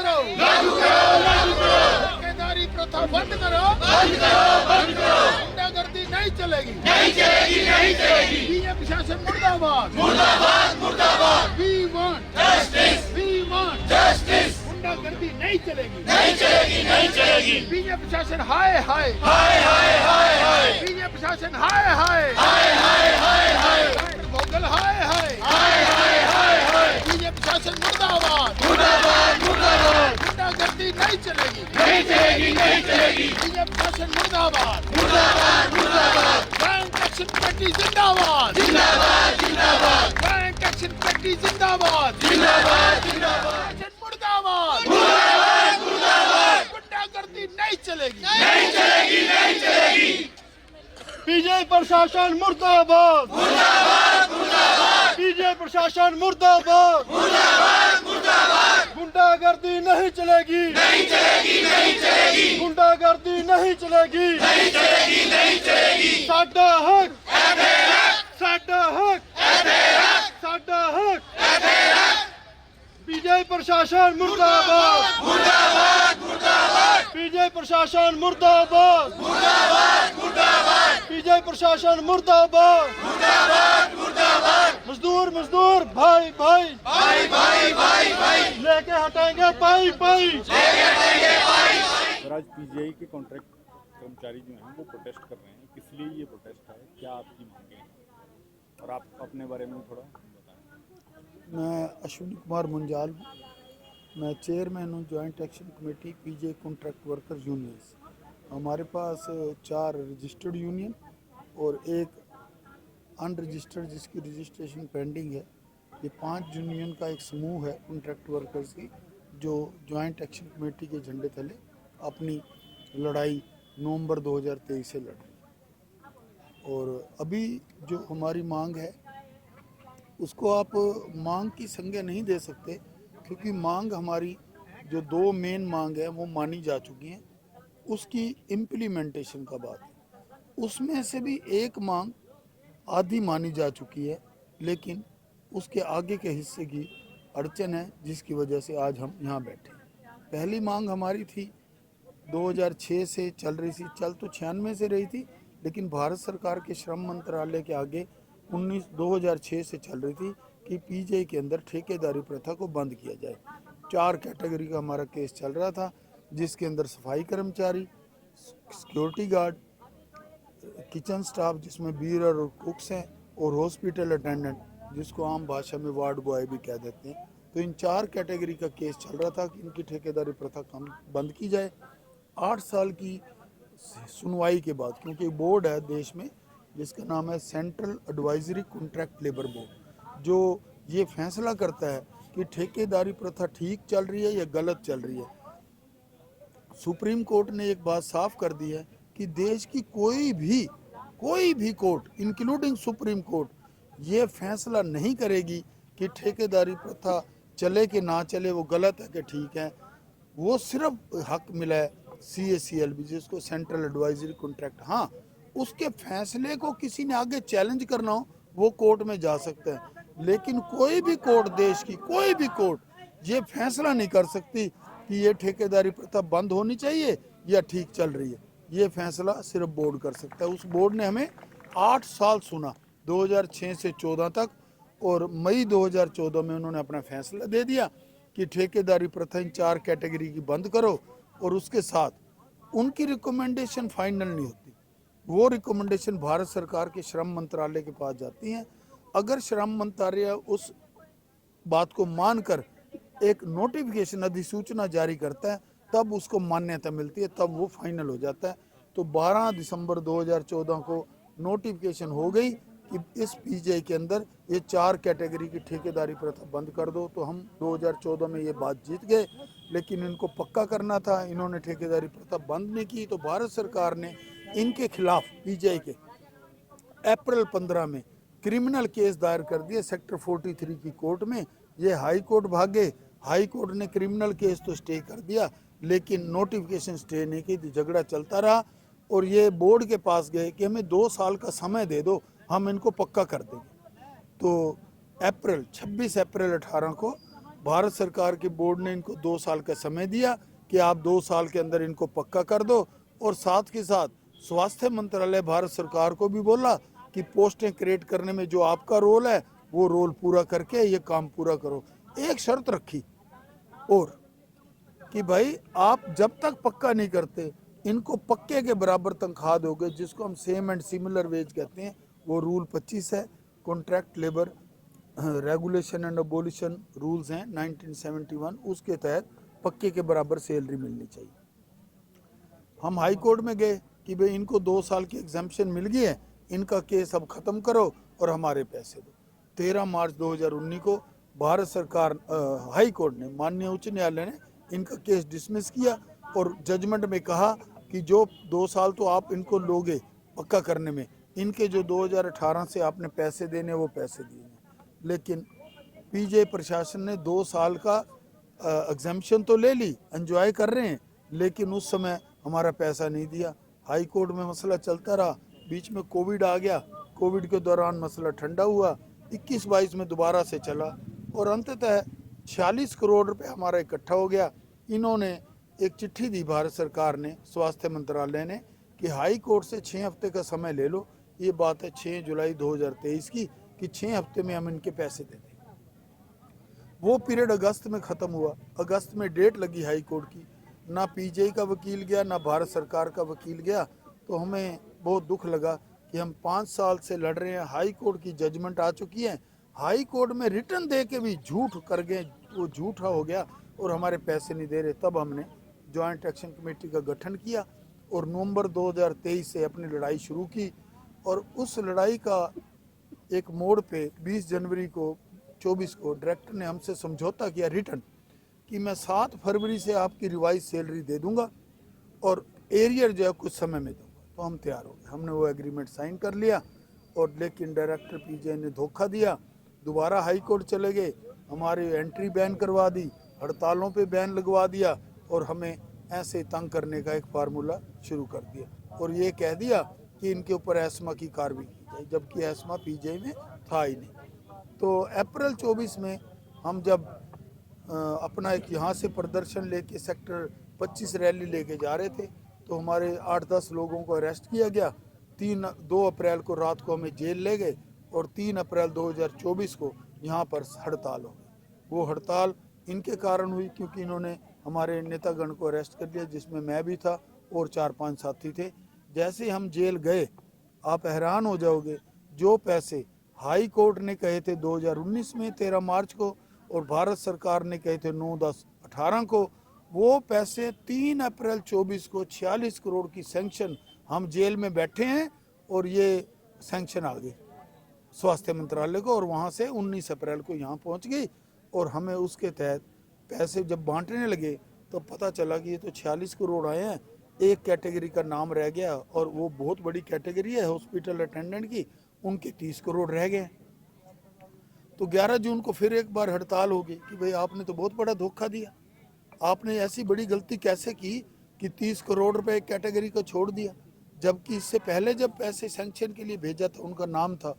करो, ठेकेदारी प्रथा बंद करो, गुंडागर्दी नहीं चलेगी। बीजेपी शासन मुर्दाबाद, वी वांट जस्टिस, गुंडागर्दी नहीं चलेगी। बीजेपी शासन हाय हाय, बीजेपी शासन हाय हाय, भोगल हाय हाय, बीजेपी शासन मुर्दाबाद, गुंडागर्दी नहीं चलेगी। बीजेपी शासन मुर्दाबाद, जॉइंट एक्शन कमेटी जिंदाबाद, जॉइंट एक्शन कमेटी जिंदाबाद, शासन मुर्दाबाद, गुंडागर्दी नहीं चलेगी। बीजेपी प्रशासन मुर्दाबाद, बीजेपी प्रशासन मुर्दाबाद, गुंडागर्दी नहीं चलेगी, गुंडागर्दी नहीं चलेगी। साडा हक, साडा हक, साडा हक। बीजेपी प्रशासन मुर्दाबाद, बीजेपी प्रशासन मुर्दाबाद, बीजेपी प्रशासन मुर्दाबाद। मजदूर मजदूर भाई भाई लेके हटाएंगे पाई पाई। आज पीजीआई के कॉन्ट्रैक्ट कर्मचारी जो हैं वो प्रोटेस्ट कर रहे हैं, किस लिए ये प्रोटेस्ट है, क्या आपकी मांगे हैं, और आप अपने बारे में थोड़ा बताएं। मैं अश्विनी कुमार मुंजाल हूँ। मैं चेयरमैन हूँ joint action committee PGI contract workers unions. हमारे पास 4 रजिस्टर्ड यूनियन और एक अनरजिस्टर्ड जिसकी रजिस्ट्रेशन पेंडिंग है। ये 5 यूनियन का एक समूह है कॉन्ट्रैक्ट वर्कर्स की, जो जॉइंट एक्शन कमेटी के झंडे तले अपनी लड़ाई नवंबर 2023 से लड़ रही है। और अभी जो हमारी मांग है उसको आप मांग की संज्ञा नहीं दे सकते, क्योंकि मांग हमारी जो 2 मेन मांग है वो मानी जा चुकी हैं। उसकी इम्प्लीमेंटेशन का बात है, उसमें से भी एक मांग आधी मानी जा चुकी है, लेकिन उसके आगे के हिस्से की अड़चन है, जिसकी वजह से आज हम यहाँ बैठे। पहली मांग हमारी थी 2006 से चल रही थी, चल तो 96 से रही थी, लेकिन भारत सरकार के श्रम मंत्रालय के आगे 2006 से चल रही थी कि पीजीआई के अंदर ठेकेदारी प्रथा को बंद किया जाए। 4 कैटेगरी का हमारा केस चल रहा था, जिसके अंदर सफाई कर्मचारी, सिक्योरिटी गार्ड, किचन स्टाफ जिसमें बीयर और कुक्स हैं, और हॉस्पिटल अटेंडेंट जिसको आम भाषा में वार्ड बॉय भी कह देते हैं। तो इन 4 कैटेगरी का केस चल रहा था कि इनकी ठेकेदारी प्रथा कम बंद की जाए। 8 साल की सुनवाई के बाद, क्योंकि बोर्ड है देश में जिसका नाम है central advisory contract labour board, जो ये फैसला करता है कि ठेकेदारी प्रथा ठीक चल रही है या गलत चल रही है। सुप्रीम कोर्ट ने एक बात साफ कर दी है कि देश की कोई भी कोर्ट इंक्लूडिंग सुप्रीम कोर्ट ये फैसला नहीं करेगी कि ठेकेदारी प्रथा चले कि ना चले, वो गलत है कि ठीक है। वो सिर्फ हक मिला है CACLB जिसको सेंट्रल एडवाइजरी कॉन्ट्रैक्ट, हाँ उसके फैसले को किसी ने आगे चैलेंज करना हो वो कोर्ट में जा सकता है, लेकिन कोई भी कोर्ट, देश की कोई भी कोर्ट ये फैसला नहीं कर सकती कि ये ठेकेदारी प्रथा बंद होनी चाहिए या ठीक चल रही है। ये फैसला सिर्फ बोर्ड कर सकता है। उस बोर्ड ने हमें 8 साल सुना, 2006 से 14 तक, और मई 2014 में उन्होंने अपना फैसला दे दिया कि ठेकेदारी प्रथा इन 4 कैटेगरी की बंद करो, और उसके साथ उनकी रिकमेंडेशन फाइनल नहीं होती। वो रिकमेंडेशन भारत सरकार के श्रम मंत्रालय के पास जाती हैं। अगर श्रम मंत्रालय उस बात को मानकर एक नोटिफिकेशन अधिसूचना जारी करता है, तब उसको मान्यता मिलती है, तब वो फाइनल हो जाता है। तो 12 दिसंबर 2014 को नोटिफिकेशन हो गई कि इस पीजीआई के अंदर ये 4 कैटेगरी की ठेकेदारी प्रथा बंद कर दो। तो हम 2014 में ये बात जीत गए, लेकिन इनको पक्का करना था, इन्होंने ठेकेदारी प्रथा बंद नहीं की। तो भारत सरकार ने इनके खिलाफ पीजीआई के अप्रैल 15 में क्रिमिनल केस दायर कर दिए सेक्टर 43 की कोर्ट में। ये हाई कोर्ट भागे, हाई कोर्ट ने क्रिमिनल केस तो स्टे कर दिया, लेकिन नोटिफिकेशन स्टे नहीं की। तो झगड़ा चलता रहा, और ये बोर्ड के पास गए कि हमें 2 साल का समय दे दो, हम इनको पक्का कर देंगे। तो 26 अप्रैल 18 को भारत सरकार के बोर्ड ने इनको 2 साल का समय दिया कि आप 2 साल के अंदर इनको पक्का कर दो, और साथ के साथ स्वास्थ्य मंत्रालय भारत सरकार को भी बोला कि पोस्टें क्रिएट करने में जो आपका रोल है वो रोल पूरा करके ये काम पूरा करो। एक शर्त रखी और कि भाई आप जब तक पक्का नहीं करते इनको पक्के के बराबर तनख्वाह दोगे, जिसको हम सेम एंड सिमिलर वेज कहते हैं। वो रूल 25 है, contract labour regulation and abolition rules हैं 1971, उसके तहत पक्के के बराबर सैलरी मिलनी चाहिए। हम हाई कोर्ट में गए कि भाई इनको 2 साल की एग्जाम्पशन मिल गई है, इनका केस अब ख़त्म करो और हमारे पैसे दो। 13 मार्च 2019 को भारत सरकार हाई कोर्ट ने, माननीय उच्च न्यायालय ने इनका केस डिसमिस किया और जजमेंट में कहा कि जो 2 साल तो आप इनको लोगे पक्का करने में, इनके जो 2018 से आपने पैसे देने वो पैसे दिए हैं। लेकिन पीजे प्रशासन ने 2 साल का एग्जाम्पशन तो ले ली, एंजॉय कर रहे हैं, लेकिन उस समय हमारा पैसा नहीं दिया। हाई कोर्ट में मसला चलता रहा, बीच में कोविड आ गया, कोविड के दौरान मसला ठंडा हुआ, 21-22 में दोबारा से चला और अंततः 46 करोड़ रुपए हमारा इकट्ठा हो गया। इन्होंने एक चिट्ठी दी भारत सरकार ने, स्वास्थ्य मंत्रालय ने, कि हाई कोर्ट से 6 हफ्ते का समय ले लो। ये बात है 6 जुलाई 2023 की, कि 6 हफ्ते में हम इनके पैसे दे दें। वो पीरियड अगस्त में ख़त्म हुआ। अगस्त में डेट लगी हाई कोर्ट की, ना पीजीआई का वकील गया ना भारत सरकार का वकील गया। तो हमें बहुत दुख लगा कि हम 5 साल से लड़ रहे हैं, हाई कोर्ट की जजमेंट आ चुकी है, हाई कोर्ट में रिटर्न दे के भी झूठ कर गए, वो झूठा हो गया और हमारे पैसे नहीं दे रहे। तब हमने जॉइंट एक्शन कमेटी का गठन किया और नवंबर 2023 से अपनी लड़ाई शुरू की। और उस लड़ाई का एक मोड़ पे 20 जनवरी को 24 को डायरेक्टर ने हमसे समझौता किया रिटर्न, कि मैं 7 फरवरी से आपकी रिवाइज सैलरी दे दूंगा और एरियर जो है कुछ समय में दूंगा। तो हम तैयार हो गए, हमने वो एग्रीमेंट साइन कर लिया। और लेकिन डायरेक्टर पीजे ने धोखा दिया, दोबारा हाई कोर्ट चले गए, हमारी एंट्री बैन करवा दी, हड़तालों पे बैन लगवा दिया और हमें ऐसे तंग करने का एक फार्मूला शुरू कर दिया और ये कह दिया कि इनके ऊपर एस्मा की कार्रवाई की जाए, जबकि एस्मा पीजे में था ही नहीं। तो अप्रैल 24 में हम जब अपना एक यहाँ से प्रदर्शन लेके सेक्टर 25 रैली लेके जा रहे थे, तो हमारे 8-10 लोगों को अरेस्ट किया गया। 2 अप्रैल को रात को हमें जेल ले गए और 3 अप्रैल 2024 को यहाँ पर हड़ताल हो गई। वो हड़ताल इनके कारण हुई क्योंकि इन्होंने हमारे नेतागण को अरेस्ट कर लिया, जिसमें मैं भी था और 4-5 साथी थे। जैसे ही हम जेल गए, आप हैरान हो जाओगे, जो पैसे हाई कोर्ट ने कहे थे 2019 में 13 मार्च को और भारत सरकार ने कहे थे 9-10-18 को, वो पैसे 3 अप्रैल 24 को 46 करोड़ की सैंक्शन, हम जेल में बैठे हैं और ये सैंक्शन आ गई स्वास्थ्य मंत्रालय को और वहाँ से 19 अप्रैल को यहाँ पहुँच गई। और हमें उसके तहत पैसे जब बांटने लगे तो पता चला कि ये तो 46 करोड़ आए हैं, एक कैटेगरी का नाम रह गया और वो बहुत बड़ी कैटेगरी है हॉस्पिटल अटेंडेंट की, उनके 30 करोड़ रह गए। तो 11 जून को फिर एक बार हड़ताल होगी कि भाई आपने तो बहुत बड़ा धोखा दिया, आपने ऐसी बड़ी गलती कैसे की कि 30 करोड़ रुपए एक कैटेगरी को छोड़ दिया, जबकि इससे पहले जब पैसे सैंक्शन के लिए भेजा था उनका नाम था।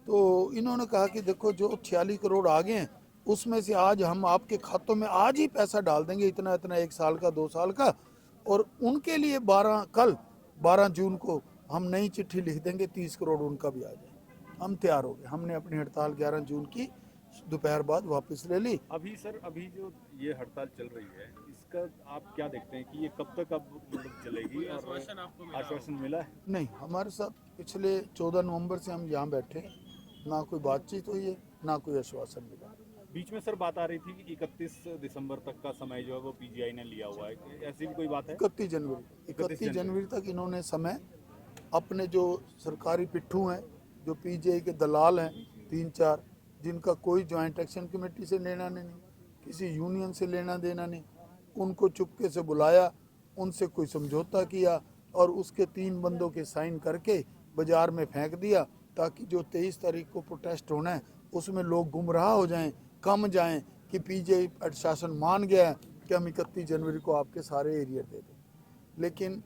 तो इन्होंने कहा कि देखो जो 46 करोड़ आ गए हैं उसमें से आज हम आपके खातों में आज ही पैसा डाल देंगे, इतना इतना 1 साल का 2 साल का, और उनके लिए कल 12 जून को हम नई चिट्ठी लिख देंगे, 30 करोड़ उनका भी आ जाए। हम तैयार हो गए, हमने अपनी हड़ताल 11 जून की दोपहर बाद वापस ले ली। अभी सर, अभी जो ये हड़ताल चल रही है, इसका आप क्या देखते हैं कि ये कब तक अब चलेगी और आश्वासन मिला है? नहीं, हमारे साथ पिछले 14 नवंबर से हम यहाँ बैठे हैं, ना कोई बातचीत हुई है ना कोई आश्वासन मिला। बीच में सर बात आ रही थी कि 31 दिसंबर तक का समय जो है वो पीजीआई ने लिया हुआ है, ऐसी भी कोई बात है? 31 जनवरी तक इन्होंने समय, अपने जो सरकारी पिट्ठू हैं, जो पीजीआई के दलाल हैं 3-4, जिनका कोई जॉइंट एक्शन कमेटी से लेना नहीं, किसी यूनियन से लेना देना नहीं, उनको चुपके से बुलाया, उनसे कोई समझौता किया और उसके 3 बंदों के साइन करके बाजार में फेंक दिया, ताकि जो 23 तारीख को प्रोटेस्ट होना है उसमें लोग गुमराह हो जाएं, कम जाएं कि पीजीआई प्रशासन मान गया है कि हम 31 जनवरी को आपके सारे एरिया दे दें। लेकिन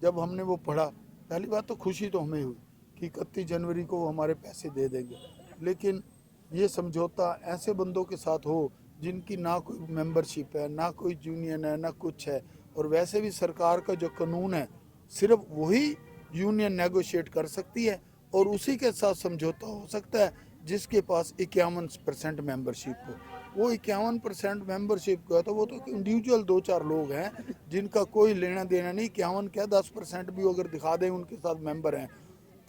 जब हमने वो पढ़ा, पहली बात तो खुशी तो हमें हुई कि 31 जनवरी को वो हमारे पैसे दे देंगे, लेकिन ये समझौता ऐसे बंदों के साथ हो जिनकी ना कोई मेंबरशिप है, ना कोई यूनियन है, ना कुछ है। और वैसे भी सरकार का जो कानून है सिर्फ वही यूनियन नेगोशिएट कर सकती है और उसी के साथ समझौता हो सकता है जिसके पास 51% मेंबरशिप हो। वो 51% मेंबरशिप का तो वो तो इंडिविजुअल 2-4 लोग हैं जिनका कोई लेना देना नहीं। 51 क्या 10% भी अगर दिखा दें उनके साथ मेंबर हैं।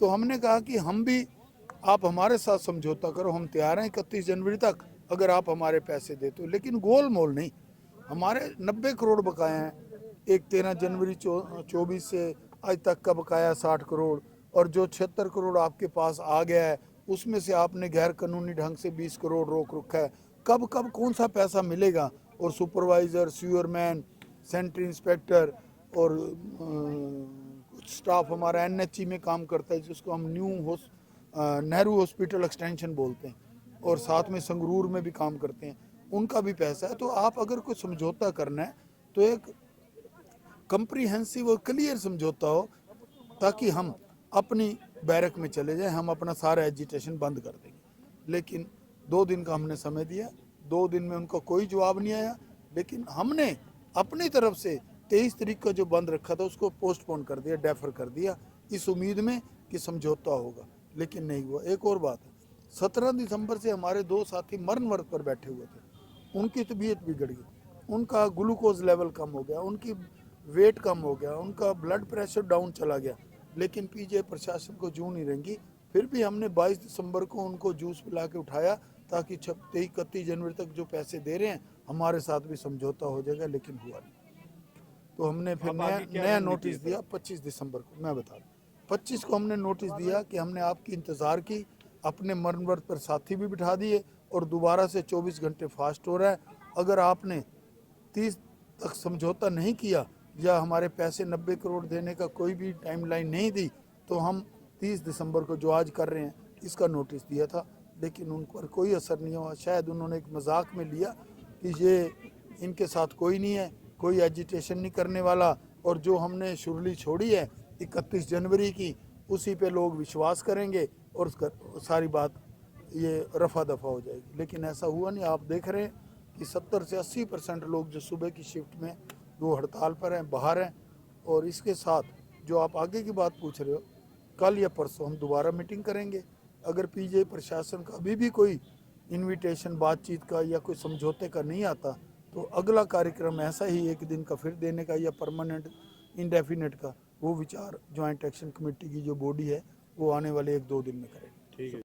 तो हमने कहा कि हम भी, आप हमारे साथ समझौता करो, हम तैयार हैं 31 जनवरी तक अगर आप हमारे पैसे देते हो, लेकिन गोल मोल नहीं। हमारे 90 करोड़ बकाया हैं, एक 13 जनवरी 24 से आज तक का बकाया 60 करोड़, और जो 76 करोड़ आपके पास आ गया है उसमें से आपने गैर कानूनी ढंग से 20 करोड़ रोक रखा है। कब कब कौन सा पैसा मिलेगा? और सुपरवाइज़र, सीवरमैन, सेंट्री इंस्पेक्टर और कुछ स्टाफ हमारा एनएचई में काम करता है जिसको हम नेहरू हॉस्पिटल एक्सटेंशन बोलते हैं, और साथ में संगरूर में भी काम करते हैं, उनका भी पैसा है। तो आप अगर कोई समझौता करना है तो एक कंप्रीहेंसिव और क्लियर समझौता हो ताकि हम अपनी बैरक में चले जाएं, हम अपना सारा एजिटेशन बंद कर देंगे। लेकिन 2 दिन का हमने समय दिया, 2 दिन में उनका कोई जवाब नहीं आया। लेकिन हमने अपनी तरफ से 23 तारीख का जो बंद रखा था उसको पोस्टपोन कर दिया, डेफर कर दिया, इस उम्मीद में कि समझौता होगा, लेकिन नहीं हुआ। एक और बात है, 17 दिसंबर से हमारे 2 साथी मरण वर्ग पर बैठे हुए थे, उनकी तबीयत बिगड़ गई, उनका ग्लूकोज लेवल कम हो गया, उनकी वेट कम हो गया, उनका ब्लड प्रेशर डाउन चला गया, लेकिन पीजे प्रशासन को जूं नहीं रेंगी। फिर भी हमने 22 दिसंबर को उनको जूस पिला के उठाया ताकि 31 जनवरी तक जो पैसे दे रहे हैं हमारे साथ भी समझौता हो जाएगा, लेकिन हुआ नहीं। तो हमने फिर नया नोटिस दिया 25 दिसंबर को। मैं बता दूं, 25 को हमने नोटिस दिया कि हमने आपकी इंतज़ार की, अपने मरण वर्ग पर साथी भी बिठा दिए और दोबारा से 24 घंटे फास्ट हो रहा है। अगर आपने 30 तक समझौता नहीं किया या हमारे पैसे 90 करोड़ देने का कोई भी टाइमलाइन नहीं दी तो हम 30 दिसंबर को जो आज कर रहे हैं इसका नोटिस दिया था, लेकिन उन पर कोई असर नहीं हुआ। शायद उन्होंने एक मजाक में लिया कि ये इनके साथ कोई नहीं है, कोई एजिटेशन नहीं करने वाला, और जो हमने शुरली छोड़ी है 31 जनवरी की उसी पे लोग विश्वास करेंगे और सारी बात ये रफा दफा हो जाएगी। लेकिन ऐसा हुआ नहीं। आप देख रहे हैं कि 70 से 80% लोग जो सुबह की शिफ्ट में वो हड़ताल पर हैं, बाहर हैं। और इसके साथ जो आप आगे की बात पूछ रहे हो, कल या परसों हम दोबारा मीटिंग करेंगे। अगर पीजे प्रशासन का अभी भी कोई इनविटेशन बातचीत का या कोई समझौते का नहीं आता तो अगला कार्यक्रम ऐसा ही 1 दिन का फिर देने का या परमानेंट इंडेफिनेट का, वो विचार ज्वाइंट एक्शन कमेटी की जो बॉडी है वो आने वाले 1-2 दिन में करेगी। ठीक है।